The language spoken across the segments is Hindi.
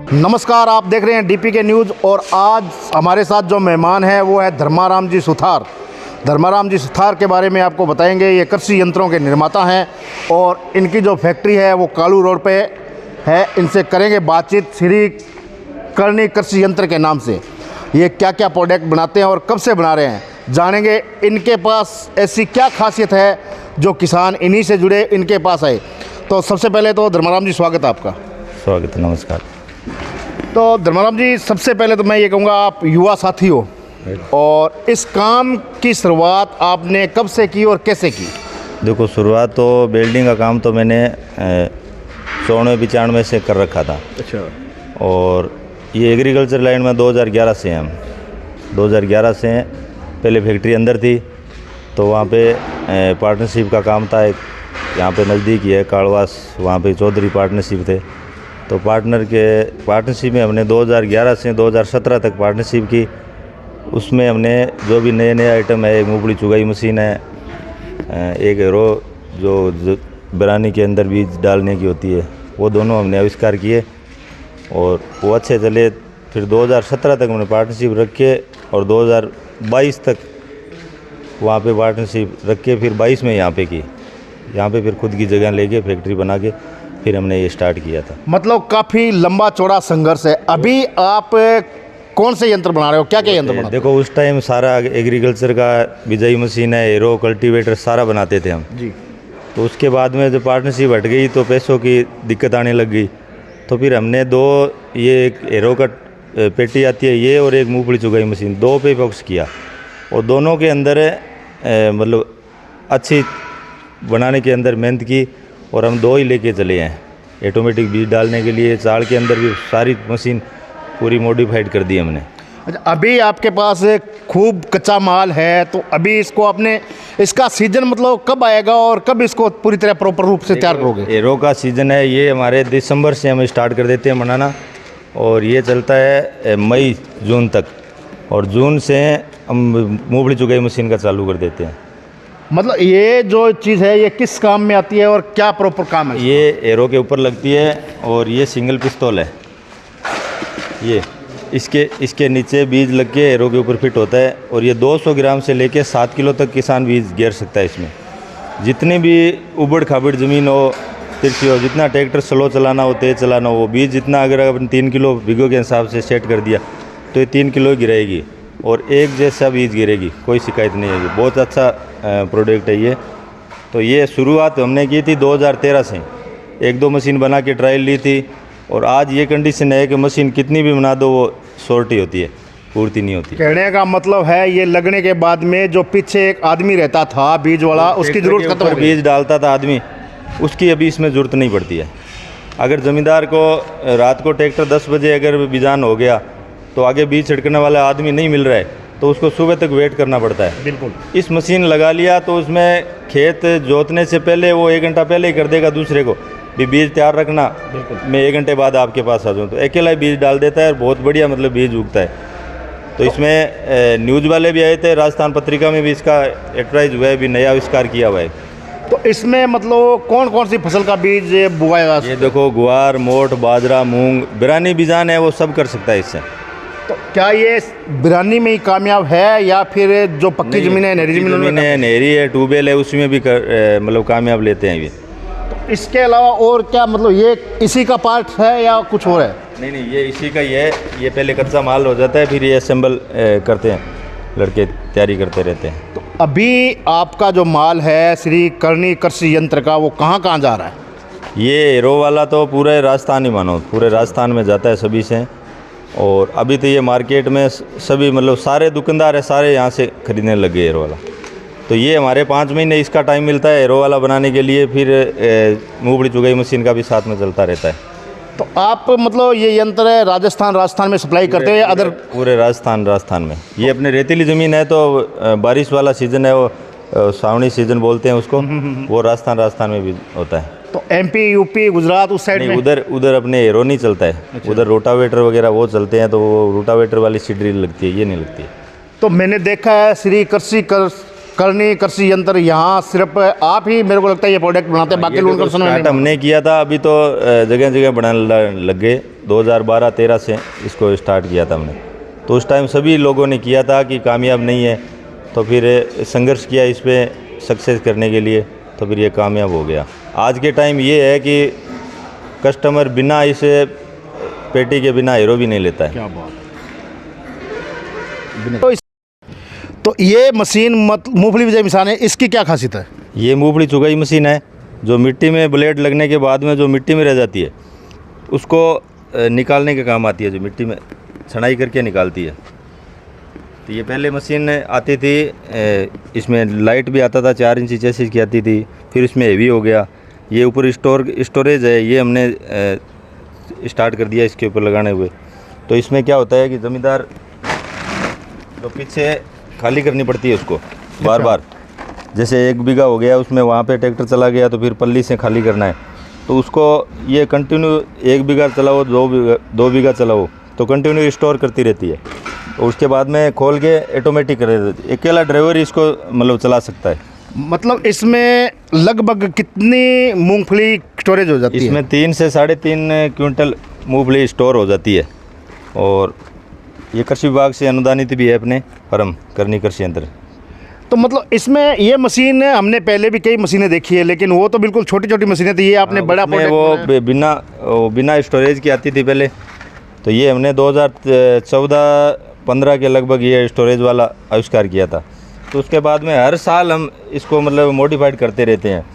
नमस्कार, आप देख रहे हैं डीपी के न्यूज़। और आज हमारे साथ जो मेहमान है वो है धर्माराम जी सुथार। धर्माराम जी सुथार के बारे में आपको बताएंगे। ये कृषि यंत्रों के निर्माता हैं और इनकी जो फैक्ट्री है वो कालू रोड पे है। इनसे करेंगे बातचीत श्री करनी कृषि यंत्र के नाम से। ये क्या क्या प्रोडक्ट बनाते हैं और कब से बना रहे हैं, जानेंगे। इनके पास ऐसी क्या खासियत है जो किसान इन्हीं से जुड़े इनके पास आए। तो सबसे पहले तो धर्माराम जी स्वागत है आपका। स्वागत है, नमस्कार। तो धर्माराम जी, सबसे पहले तो मैं ये कहूँगा, आप युवा साथी हो और इस काम की शुरुआत आपने कब से की और कैसे की? देखो, शुरुआत तो वेल्डिंग का काम तो मैंने 94-95 से कर रखा था। अच्छा। और ये एग्रीकल्चर लाइन में 2011 से हैं हम। 2011 से हैं। पहले फैक्ट्री अंदर थी तो वहाँ पे पार्टनरशिप का काम था। एक यहाँ पे नज़दीक ही है कालवास, वहाँ पे चौधरी पार्टनरशिप थे। तो पार्टनरशिप में हमने 2011 से 2017 तक पार्टनरशिप की। उसमें हमने जो भी नए नए आइटम है, एक मूंगफली चुगाई मशीन है, एक हीरो जो बिरानी के अंदर बीज डालने की होती है, वो दोनों हमने आविष्कार किए और वो अच्छे चले। फिर 2017 तक हमने पार्टनरशिप रखे और 2022 तक वहाँ पे पार्टनरशिप रख के फिर 22 में यहाँ पे की। यहाँ पे फिर खुद की जगह लेके फैक्ट्री बना के फिर हमने ये स्टार्ट किया था। मतलब काफ़ी लंबा चौड़ा संघर्ष है। अभी आप कौन से यंत्र बना रहे हो, क्या क्या यंत्र बना रहे हो? देखो, उस टाइम सारा एग्रीकल्चर का बिजाई मशीन है, एरो, कल्टीवेटर सारा बनाते थे हम जी। तो उसके बाद में जब पार्टनरशिप हट गई तो पैसों की दिक्कत आने लग गई। तो फिर हमने ये एक एरो का पेटी आती है ये, और एक मूंगफली चुगाई मशीन, 2 पे फोकस किया। और दोनों के अंदर मतलब अच्छी बनाने के अंदर मेहनत की और हम 2 ही लेके चले हैं। ऑटोमेटिक बीज डालने के लिए चाल के अंदर भी सारी मशीन पूरी मॉडिफाइड कर दी हमने। अच्छा, अभी आपके पास खूब कच्चा माल है तो अभी इसको आपने, इसका सीजन मतलब कब आएगा और कब इसको पूरी तरह प्रॉपर रूप से तैयार करोगे? एरो का सीज़न है ये हमारे दिसंबर से हम स्टार्ट कर देते हैं बनाना और ये चलता है मई जून तक। और जून से हम मूंगफली चुगाई मशीन का चालू कर देते हैं। मतलब ये जो चीज़ है ये किस काम में आती है और क्या प्रॉपर काम है? ये एरो के ऊपर लगती है और ये सिंगल पिस्तौल है। ये इसके नीचे बीज लग के एरो के ऊपर फिट होता है और ये 200 ग्राम से लेके 7 किलो तक किसान बीज घेर सकता है इसमें। जितनी भी उबड़ खाबड़ ज़मीन हो, तिरछी हो, जितना ट्रैक्टर स्लो चलाना हो, तेज़ चलाना हो, बीज जितना अगर अपन 3 किलो बीघों के हिसाब से सेट कर दिया तो ये 3 किलो गिरेगी और एक जैसा बीज गिरेगी, कोई शिकायत नहीं है। बहुत अच्छा प्रोडक्ट है ये। तो ये शुरुआत हमने की थी 2013 से। 1-2 मशीन बना के ट्रायल ली थी और आज ये कंडीशन है कि मशीन कितनी भी बना दो वो शॉर्ट ही होती है, पूर्ति नहीं होती। कहने का मतलब है ये लगने के बाद में जो पीछे एक आदमी रहता था बीज वाला, उसकी ज़रूरत खत्म हो गई। बीज डालता था आदमी, उसकी अभी इसमें ज़रूरत नहीं पड़ती है। अगर ज़मींदार को रात को ट्रैक्टर 10 बजे अगर बिजान हो गया तो आगे बीज छिड़कने वाला आदमी नहीं मिल रहा है तो उसको सुबह तक वेट करना पड़ता है। बिल्कुल। इस मशीन लगा लिया तो उसमें खेत जोतने से पहले वो 1 घंटा पहले ही कर देगा दूसरे को भी बीज तैयार रखना, मैं 1 घंटे बाद आपके पास आ जाऊँ। तो अकेला ही बीज डाल देता है और बहुत बढ़िया मतलब बीज उगता है। तो इसमें न्यूज़ वाले भी आए थे, राजस्थान पत्रिका में भी इसका एडवर्टाइज हुआ है, भी नया आविष्कार किया हुआ है। तो इसमें मतलब कौन कौन सी फसल का बीज बुआया? ये देखो, गुआर, मोठ, बाजरा, मूंग, बिरानी बीजान है, वो सब कर सकता है इससे। तो क्या ये बिरानी में ही कामयाब है या फिर जो पक्की ज़मीन है, नहरी ज़मीन है, नहरी है, ट्यूबवेल है, उसमें भी मतलब कामयाब लेते हैं ये। तो इसके अलावा और क्या, मतलब ये इसी का पार्ट है या कुछ और है? नहीं, ये इसी का ही है। ये पहले कच्चा माल हो जाता है, फिर ये असेंबल करते हैं, लड़के तैयारी करते रहते हैं। तो अभी आपका जो माल है श्री करनी कृषि यंत्र का, वो कहाँ कहाँ जा रहा है? ये एरो वाला तो पूरे राजस्थान ही मानो, पूरे राजस्थान में जाता है सभी से। और अभी तो ये मार्केट में सभी मतलब सारे दुकानदार है, सारे यहाँ से खरीदने लग गए एरो वाला। तो ये हमारे 5 महीने इसका टाइम मिलता है एरो वाला बनाने के लिए। फिर मूंगफली चुगाई मशीन का भी साथ में चलता रहता है। तो आप मतलब ये यंत्र राजस्थान में सप्लाई करते हैं अदर? पूरे राजस्थान में। ये अपने रेतीली ज़मीन है तो बारिश वाला सीज़न है, वो सावनी सीज़न बोलते हैं उसको, वो राजस्थान में भी होता है। तो MP, UP, गुजरात उस साइड में? उधर अपने एरो नहीं चलता है। अच्छा। उधर रोटावेटर वगैरह वो चलते हैं, तो वो रोटावेटर वाली सीड्रिल लगती है, ये नहीं लगती है। तो मैंने देखा है श्री करनी कृषि यंत्र यहाँ सिर्फ आप ही, मेरे को लगता है, ये प्रोडक्ट बनाते हैं, बाकी लोग हमने किया था। अभी तो जगह जगह बनाने लग गए, 2012-13 से इसको स्टार्ट किया था हमने। तो उस टाइम सभी लोगों ने किया था कि कामयाब नहीं है, तो फिर संघर्ष किया इस पर सक्सेस करने के लिए, तो फिर ये कामयाब हो गया। आज के टाइम ये है कि कस्टमर बिना इस पेटी के बिना हीरो भी नहीं लेता है। क्या बात है। तो ये मशीन मूंगफली बिजाई मशीन है, इसकी क्या खासियत है? ये मूंगफली चुगाई मशीन है, जो मिट्टी में ब्लेड लगने के बाद में जो मिट्टी में रह जाती है उसको निकालने के काम आती है, जो मिट्टी में छनाई करके निकालती है। तो ये पहले मशीन आती थी, इसमें लाइट भी आता था, 4 इंची चेसिस की आती थी, फिर इसमें हेवी हो गया। ये ऊपर स्टोरेज है, ये हमने स्टार्ट कर दिया इसके ऊपर लगाने हुए। तो इसमें क्या होता है कि ज़मींदार जो पीछे खाली करनी पड़ती है उसको बार बार, जैसे 1 बीघा हो गया उसमें वहाँ पे ट्रैक्टर चला गया तो फिर पल्ली से खाली करना है, तो उसको ये कंटिन्यू 1 बीघा चलाओ, 2 बीघा चलाओ, तो कंटिन्यू स्टोर करती रहती है। तो उसके बाद में खोल के ऑटोमेटिक कर देती है, अकेला ड्राइवर इसको मतलब चला सकता है। मतलब इसमें लगभग कितनी मूंगफली स्टोरेज हो जाती है? इसमें 3 से 3.5 क्विंटल मूंगफली स्टोर हो जाती है। और ये कृषि विभाग से अनुदानित भी है अपने फर्म करनी कृषि यंत्र। तो मतलब इसमें ये मशीन हमने पहले भी कई मशीनें देखी है, लेकिन वो तो बिल्कुल छोटी छोटी मशीनें थी, ये आपने बड़ा प्रोडक्ट वो बिना स्टोरेज की आती थी पहले। तो ये हमने 2014-15 के लगभग ये स्टोरेज वाला आविष्कार किया था। तो उसके बाद में हर साल हम इसको मतलब मॉडिफाइड करते रहते हैं।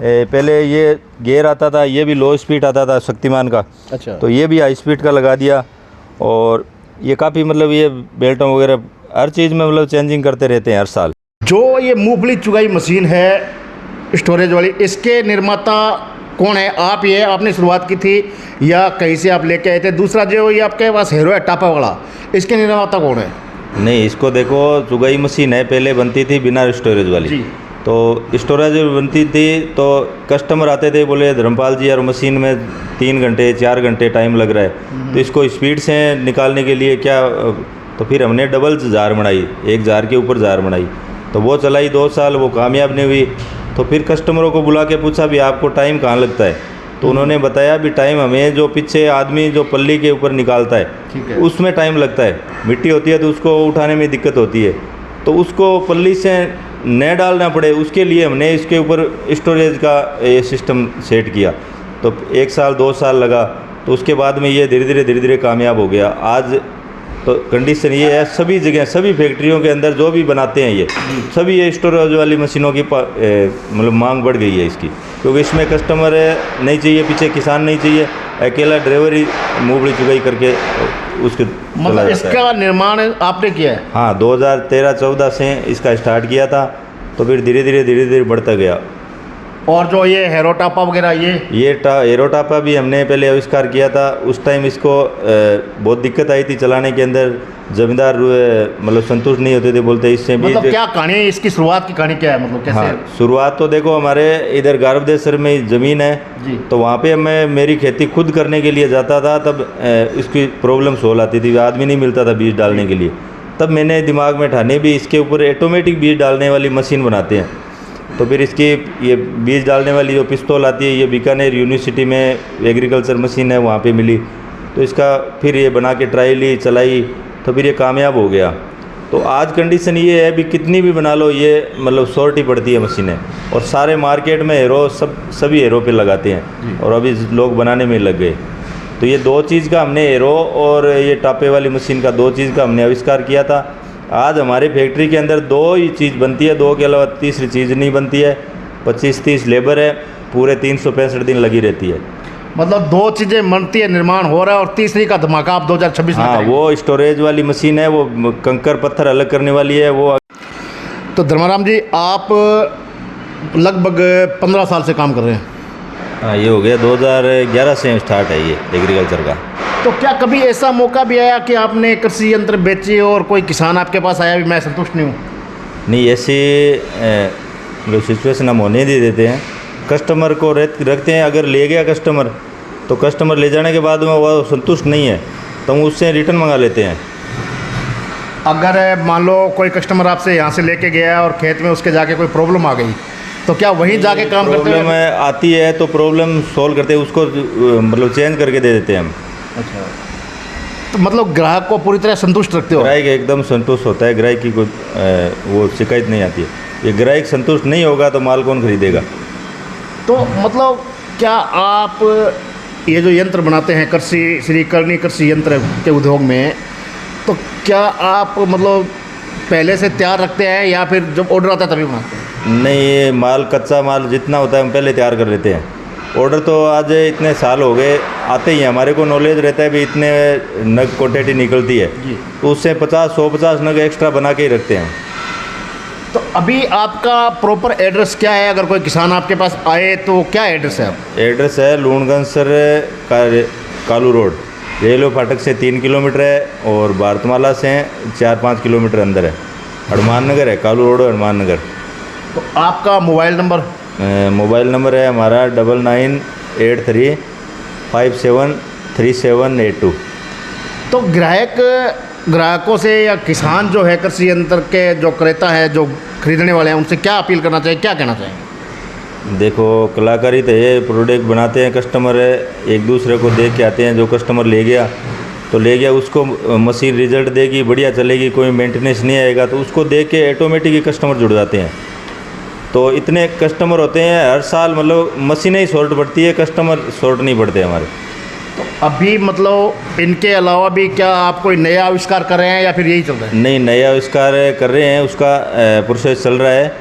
पहले ये गियर आता था, ये भी लो स्पीड आता था शक्तिमान का। अच्छा। तो ये भी हाई स्पीड का लगा दिया, और ये काफ़ी मतलब ये बेल्टों वगैरह हर चीज़ में मतलब चेंजिंग करते रहते हैं हर साल। जो ये मूंगफली चुगाई मशीन है स्टोरेज वाली, इसके निर्माता कौन है? आप ये आपने शुरुआत की थी या कहीं से आप लेके आए थे? दूसरा जो ये आपके पास हीरो है टापा वाला, इसके निर्माता कौन है? नहीं, इसको देखो चुगाई मशीन है, पहले बनती थी बिना स्टोरेज वाली। जी। तो स्टोरेज बनती थी तो कस्टमर आते थे, बोले धर्मपाल जी यार मशीन में 3 घंटे 4 घंटे टाइम लग रहा है, तो इसको स्पीड से निकालने के लिए क्या, तो फिर हमने डबल जार बनाई, 1 जार के ऊपर जार बनाई। तो वो चलाई 2 साल, वो कामयाब नहीं हुई। तो फिर कस्टमरों को बुला के पूछा भी आपको टाइम कहाँ लगता है? तो उन्होंने बताया भी टाइम हमें जो पीछे आदमी जो पल्ली के ऊपर निकालता है उसमें टाइम लगता है। मिट्टी होती है तो उसको उठाने में दिक्कत होती है, तो उसको पल्ली से न डालना पड़े, उसके लिए हमने इसके ऊपर स्टोरेज का ये सिस्टम सेट किया। तो 1 साल 2 साल लगा, तो उसके बाद में ये धीरे धीरे कामयाब हो गया। आज तो कंडीशन ये है, सभी जगह सभी फैक्ट्रियों के अंदर जो भी बनाते हैं ये सभी ये स्टोरेज वाली मशीनों की मतलब मांग बढ़ गई है इसकी, क्योंकि इसमें कस्टमर नहीं चाहिए, पीछे किसान नहीं चाहिए, अकेला ड्राइवर ही मूंगफली चुगाई करके उसके मतलब इसका निर्माण आपने किया है? हाँ, 2013-14 से इसका स्टार्ट किया था, तो फिर धीरे धीरे बढ़ता गया। और जो ये हेरोटापा वगैरह ये हेरोटापा भी हमने पहले आविष्कार किया था। उस टाइम इसको बहुत दिक्कत आई थी चलाने के अंदर, जमींदार मतलब संतुष्ट नहीं होते थे, बोलते इससे भी मतलब क्या कहानी है इसकी? शुरुआत की कहानी क्या है, मतलब कैसे? हाँ, शुरुआत तो देखो हमारे इधर गारवदेसर में ज़मीन है जी। तो वहाँ पे मैं मेरी खेती खुद करने के लिए जाता था, तब इसकी प्रॉब्लम सोल आती थी, आदमी नहीं मिलता था बीज डालने के लिए। तब मैंने दिमाग में ठाने भी इसके ऊपर ऑटोमेटिक बीज डालने वाली मशीन बनाते हैं। तो फिर इसकी ये बीज डालने वाली जो पिस्तौल आती है, ये बीकानेर यूनिवर्सिटी में एग्रीकल्चर मशीन है, वहाँ पे मिली। तो इसका फिर ये बना के ट्राई ली, चलाई, तो फिर ये कामयाब हो गया। तो आज कंडीशन ये है भी कितनी भी बना लो, ये मतलब शॉर्ट ही पड़ती है मशीनें, और सारे मार्केट में हीरो सभी हीरो पे लगाते हैं, और अभी लोग बनाने में लग गए। तो ये 2 चीज़ का हमने हीरो और ये टापे वाली मशीन का 2 चीज़ का हमने आविष्कार किया था। आज हमारी फैक्ट्री के अंदर 2 ही चीज़ बनती है, 2 के अलावा तीसरी चीज़ नहीं बनती है। 25-30 लेबर है, पूरे 365 दिन लगी रहती है। मतलब 2 चीज़ें बनती है, निर्माण हो रहा है, और तीसरी का धमाका आप 2026 में हाँ, वो स्टोरेज वाली मशीन है, वो कंकर पत्थर अलग करने वाली है वो। तो धर्माराम जी, आप लगभग 15 साल से काम कर रहे हैं? हाँ, ये हो गया 2011 से स्टार्ट है ये एग्रीकल्चर का। तो क्या कभी ऐसा मौका भी आया कि आपने कृषि यंत्र बेचे और कोई किसान आपके पास आया भी मैं संतुष्ट नहीं हूँ? नहीं, ऐसी मतलब सिचुएशन हम होने नहीं देते हैं, कस्टमर को रखते हैं। अगर ले गया कस्टमर, तो कस्टमर ले जाने के बाद में वो संतुष्ट नहीं है तो हम उससे रिटर्न मंगा लेते हैं। अगर मान लो कोई कस्टमर आपसे यहाँ से लेके गया और खेत में उसके जाके कोई प्रॉब्लम आ गई, तो क्या वहीं जाके काम करते हैं? प्रॉब्लम आती है तो प्रॉब्लम सॉल्व करते हैं, उसको मतलब चेंज करके दे देते हैं हम। अच्छा, तो मतलब ग्राहक को पूरी तरह संतुष्ट रखते हो? ग्राहक एकदम संतुष्ट होता है, ग्राहक की कोई वो शिकायत नहीं आती है। ये ग्राहक संतुष्ट नहीं होगा तो माल कौन खरीदेगा। तो मतलब क्या आप ये जो यंत्र बनाते हैं कृषि श्री करनी कृषि यंत्र के उद्योग में, तो क्या आप मतलब पहले से तैयार रखते हैं या फिर जब ऑर्डर आता है तभी बनाते हैं? नहीं, ये माल कच्चा माल जितना होता है हम पहले तैयार कर लेते हैं। ऑर्डर तो आज इतने साल हो गए आते ही, हमारे को नॉलेज रहता है भी इतने नग क्वांटिटी निकलती है, तो उससे 150 नग एक्स्ट्रा बना के ही रखते हैं। तो अभी आपका प्रॉपर एड्रेस क्या है? अगर कोई किसान आपके पास आए तो क्या एड्रेस है आप? एड्रेस है लूणगंज सर कालू रोड, रेलवे फाटक से 3 किलोमीटर है और भारतमाला से 4-5 किलोमीटर अंदर है। हनुमान नगर है, कालू रोड हनुमान नगर। तो आपका मोबाइल नंबर? मोबाइल नंबर है हमारा 9983573782। तो ग्राहकों से या किसान जो है कृषि यंत्र के जो क्रेता है, जो खरीदने वाले हैं, उनसे क्या अपील करना चाहिए, क्या कहना चाहिए? देखो, कलाकारी तो ये प्रोडक्ट बनाते हैं, कस्टमर एक दूसरे को देख के आते हैं। जो कस्टमर ले गया तो ले गया, उसको मशीन रिजल्ट देगी, बढ़िया चलेगी, कोई मेंटेनेंस नहीं आएगा, तो उसको देख के ऑटोमेटिक ही कस्टमर जुड़ जाते हैं। तो इतने कस्टमर होते हैं हर साल, मतलब मशीनें ही शॉर्ट पड़ती है, कस्टमर शॉर्ट नहीं पड़ते हमारे। तो अभी मतलब इनके अलावा भी क्या आप कोई नया आविष्कार कर रहे हैं या फिर यही चल रहा है? नहीं, नया आविष्कार कर रहे हैं, उसका प्रोसेस चल रहा है।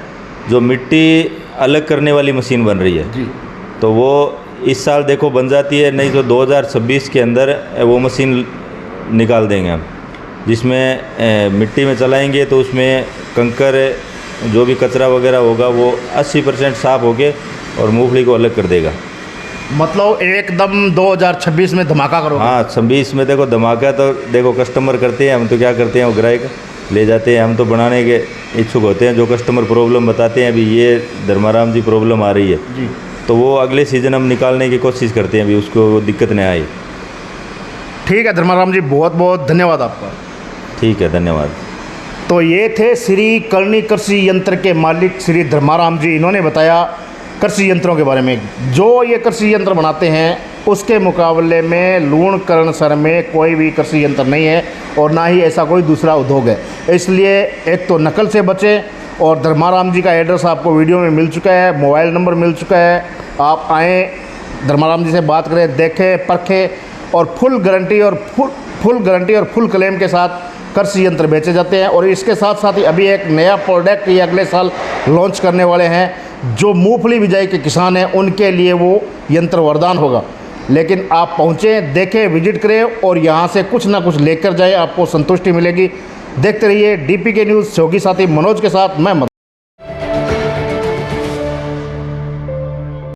जो मिट्टी अलग करने वाली मशीन बन रही है जी, तो वो इस साल देखो बन जाती है, नहीं तो 2026 के अंदर वो मशीन निकाल देंगे हम, जिसमें मिट्टी में चलाएंगे तो उसमें कंकर जो भी कचरा वगैरह होगा वो 80% साफ़ होके और मूंगफली को अलग कर देगा। मतलब एकदम 2026 में धमाका करोगे? हाँ, 26 में देखो धमाका, तो देखो कस्टमर करते हैं, हम तो क्या करते हैं, वो ग्राहक ले जाते हैं, हम तो बनाने के इच्छुक होते हैं। जो कस्टमर प्रॉब्लम बताते हैं अभी ये धर्माराम जी प्रॉब्लम आ रही है जी, तो वो अगले सीज़न हम निकालने की कोशिश करते हैं, अभी उसको दिक्कत नहीं आई। ठीक है धर्माराम जी, बहुत बहुत धन्यवाद आपका। ठीक है, धन्यवाद। तो ये थे श्री करनी कृषि यंत्र के मालिक श्री धर्माराम जी। इन्होंने बताया कृषि यंत्रों के बारे में। जो ये कृषि यंत्र बनाते हैं उसके मुकाबले में लूणकरणसर में कोई भी कृषि यंत्र नहीं है और ना ही ऐसा कोई दूसरा उद्योग है। इसलिए एक तो नकल से बचें, और धर्माराम जी का एड्रेस आपको वीडियो में मिल चुका है, मोबाइल नंबर मिल चुका है। आप आएँ, धर्माराम जी से बात करें, देखें, परखें, और फुल गारंटी और फुल क्लेम के साथ कृषि यंत्र बेचे जाते हैं। और इसके साथ साथ ही अभी एक नया प्रोडक्ट ये अगले साल लॉन्च करने वाले हैं। जो मूंगफली बिजाई के किसान हैं उनके लिए वो यंत्र वरदान होगा। लेकिन आप पहुँचें, देखें, विजिट करें और यहाँ से कुछ ना कुछ लेकर जाएं, आपको संतुष्टि मिलेगी। देखते रहिए DPK न्यूज़, सहयोगी साथी मनोज के साथ मैं मदन।